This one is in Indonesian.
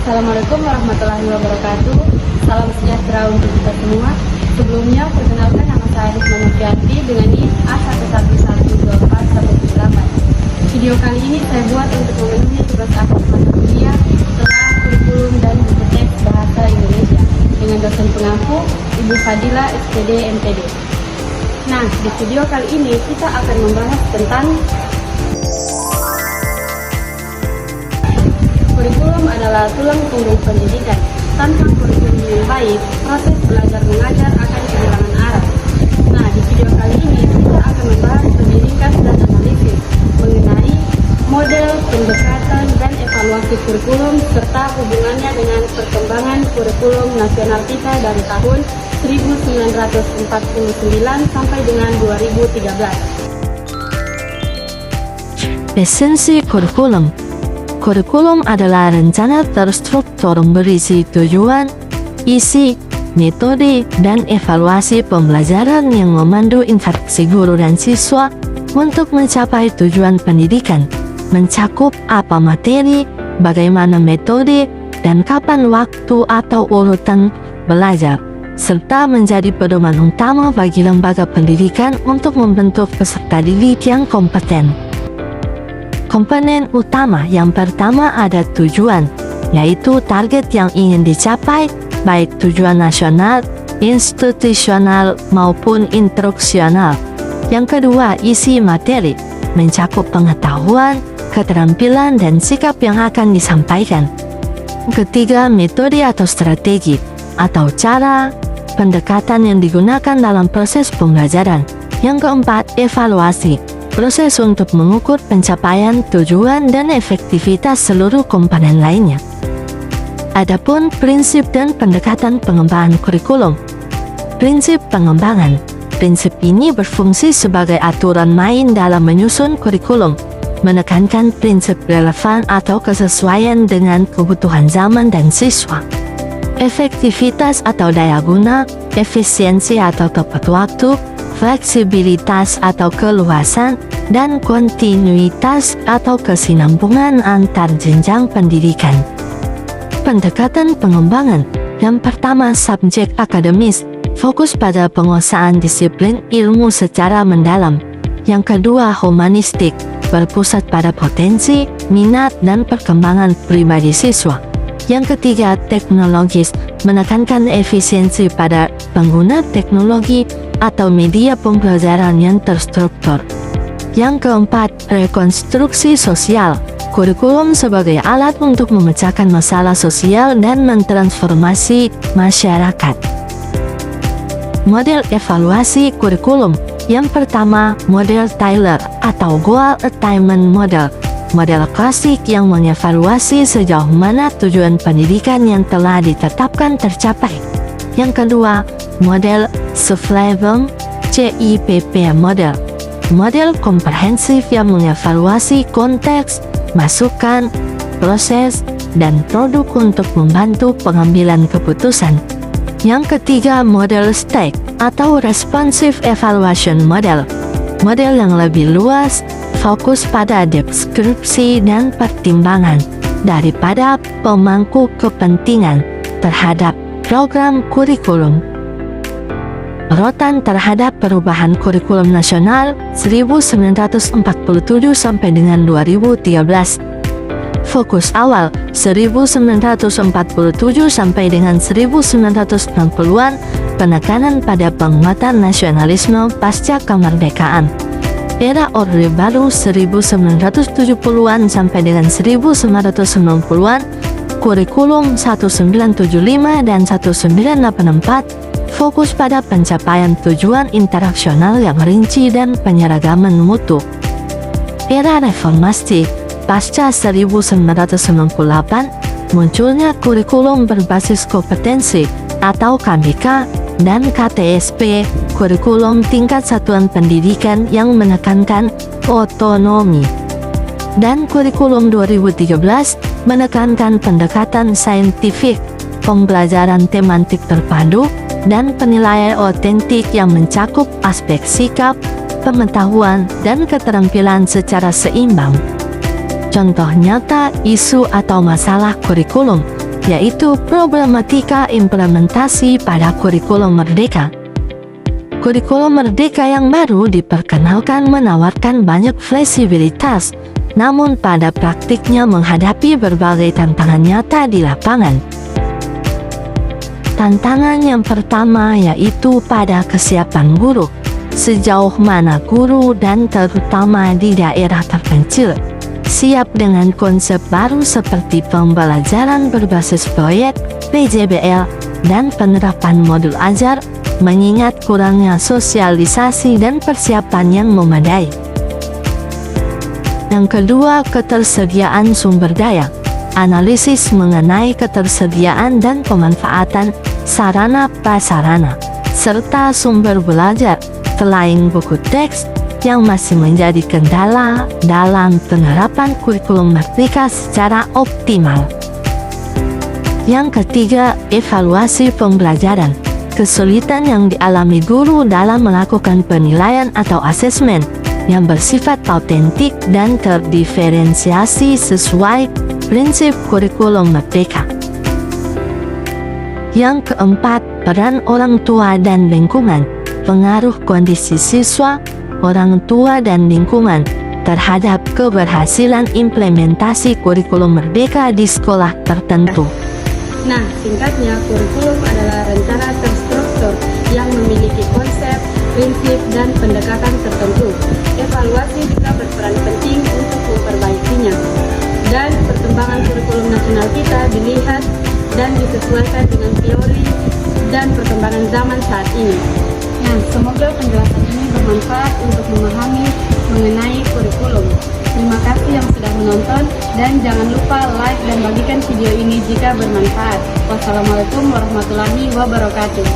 Assalamualaikum warahmatullahi wabarakatuh. Salam sejahtera untuk kita semua. Sebelumnya, perkenalkan nama saya Risma Novianti dengan NIM A1112418. Video kali ini saya buat untuk memenuhi tugas akhir mata kuliah setelah kurikulum dan buku teks bahasa Indonesia dengan dosen pengampu Ibu Fadila SPD MPD. Nah, di video kali ini kita akan membahas tentang kurikulum adalah tulang punggung pendidikan. Tanpa kurikulum yang baik, proses belajar mengajar akan kehilangan arah. Nah, di video kali ini kita akan membahas lebih ringkas dan analisis mengenai model, pendekatan, dan evaluasi kurikulum serta hubungannya dengan perkembangan kurikulum nasional kita dari tahun 1949 sampai dengan 2013. Esensi kurikulum. Kurikulum adalah rencana terstruktur berisi tujuan, isi, metode, dan evaluasi pembelajaran yang memandu interaksi guru dan siswa untuk mencapai tujuan pendidikan, mencakup apa materi, bagaimana metode, dan kapan waktu atau urutan belajar, serta menjadi pedoman utama bagi lembaga pendidikan untuk membentuk peserta didik yang kompeten. Komponen utama yang pertama ada tujuan, yaitu target yang ingin dicapai, baik tujuan nasional, institusional, maupun instruksional. Yang kedua, isi materi, mencakup pengetahuan, keterampilan, dan sikap yang akan disampaikan. Ketiga, metode atau strategi, atau cara, pendekatan yang digunakan dalam proses pembelajaran. Yang keempat, evaluasi, proses untuk mengukur pencapaian tujuan dan efektivitas seluruh komponen lainnya. Adapun prinsip dan pendekatan pengembangan kurikulum. Prinsip pengembangan. Prinsip ini berfungsi sebagai aturan main dalam menyusun kurikulum, menekankan prinsip relevan atau kesesuaian dengan kebutuhan zaman dan siswa. Efektivitas atau daya guna, efisiensi atau tepat waktu, fleksibilitas atau keluasan, dan kontinuitas atau kesinambungan antar jenjang pendidikan. Pendekatan pengembangan. Yang pertama, subjek akademis, fokus pada penguasaan disiplin ilmu secara mendalam. Yang kedua, humanistik, berpusat pada potensi, minat, dan perkembangan pribadi siswa. Yang ketiga, teknologis, menekankan efisiensi pada pengguna teknologi atau media pembelajaran yang terstruktur. Yang keempat, rekonstruksi sosial, kurikulum sebagai alat untuk memecahkan masalah sosial dan mentransformasi masyarakat. Model evaluasi kurikulum. Yang pertama, model Taylor atau Goal Attainment Model. Model klasik yang mengevaluasi sejauh mana tujuan pendidikan yang telah ditetapkan tercapai. Yang kedua, model Survivum CIPP Model. Model komprehensif yang mengevaluasi konteks, masukan, proses, dan produk untuk membantu pengambilan keputusan. Yang ketiga, model STEC atau Responsive Evaluation Model. Model yang lebih luas, fokus pada deskripsi dan pertimbangan daripada pemangku kepentingan terhadap program kurikulum. Rotan terhadap perubahan kurikulum nasional 1947 sampai dengan 2013. Fokus awal 1947 sampai dengan 1960-an, penekanan pada penguatan nasionalisme pasca kemerdekaan. Era Orde Baru 1970-an sampai dengan 1990-an, kurikulum 1975 dan 1984 fokus pada pencapaian tujuan interaksional yang rinci dan penyeragaman mutu. Era reformasi pasca 1998, munculnya kurikulum berbasis kompetensi atau KBK dan KTSP, kurikulum tingkat satuan pendidikan yang menekankan otonomi. Dan kurikulum 2013 menekankan pendekatan saintifik, pembelajaran tematik terpadu, dan penilaian otentik yang mencakup aspek sikap, pengetahuan, dan keterampilan secara seimbang. Contoh nyata isu atau masalah kurikulum. yaitu problematika implementasi pada kurikulum merdeka. Kurikulum merdeka yang baru diperkenalkan menawarkan banyak fleksibilitas, namun pada praktiknya menghadapi berbagai tantangan nyata di lapangan. Tantangan yang pertama yaitu pada kesiapan guru. Sejauh mana guru dan terutama di daerah terpencil siap dengan konsep baru seperti pembelajaran berbasis proyek, PJBL, dan penerapan modul ajar, mengingat kurangnya sosialisasi dan persiapan yang memadai. Yang kedua, ketersediaan sumber daya. Analisis mengenai ketersediaan dan pemanfaatan sarana prasarana, serta sumber belajar, selain buku teks, yang masih menjadi kendala dalam penerapan kurikulum merdeka secara optimal. Yang ketiga, evaluasi pembelajaran. Kesulitan yang dialami guru dalam melakukan penilaian atau asesmen yang bersifat autentik dan terdiferensiasi sesuai prinsip kurikulum merdeka. Yang keempat, peran orang tua dan lingkungan. Pengaruh kondisi siswa, orang tua dan lingkungan terhadap keberhasilan implementasi kurikulum merdeka di sekolah tertentu. Nah, singkatnya, kurikulum adalah rencana terstruktur yang memiliki konsep, prinsip, dan pendekatan tertentu. Evaluasi juga berperan penting untuk memperbaikinya. Dan perkembangan kurikulum nasional kita dilihat dan disesuaikan dengan teori dan perkembangan zaman saat ini. Nah, semoga penjelasan ini bermanfaat untuk memahami mengenai kurikulum. Terima kasih yang sudah menonton dan jangan lupa like dan bagikan video ini jika bermanfaat. Wassalamualaikum warahmatullahi wabarakatuh.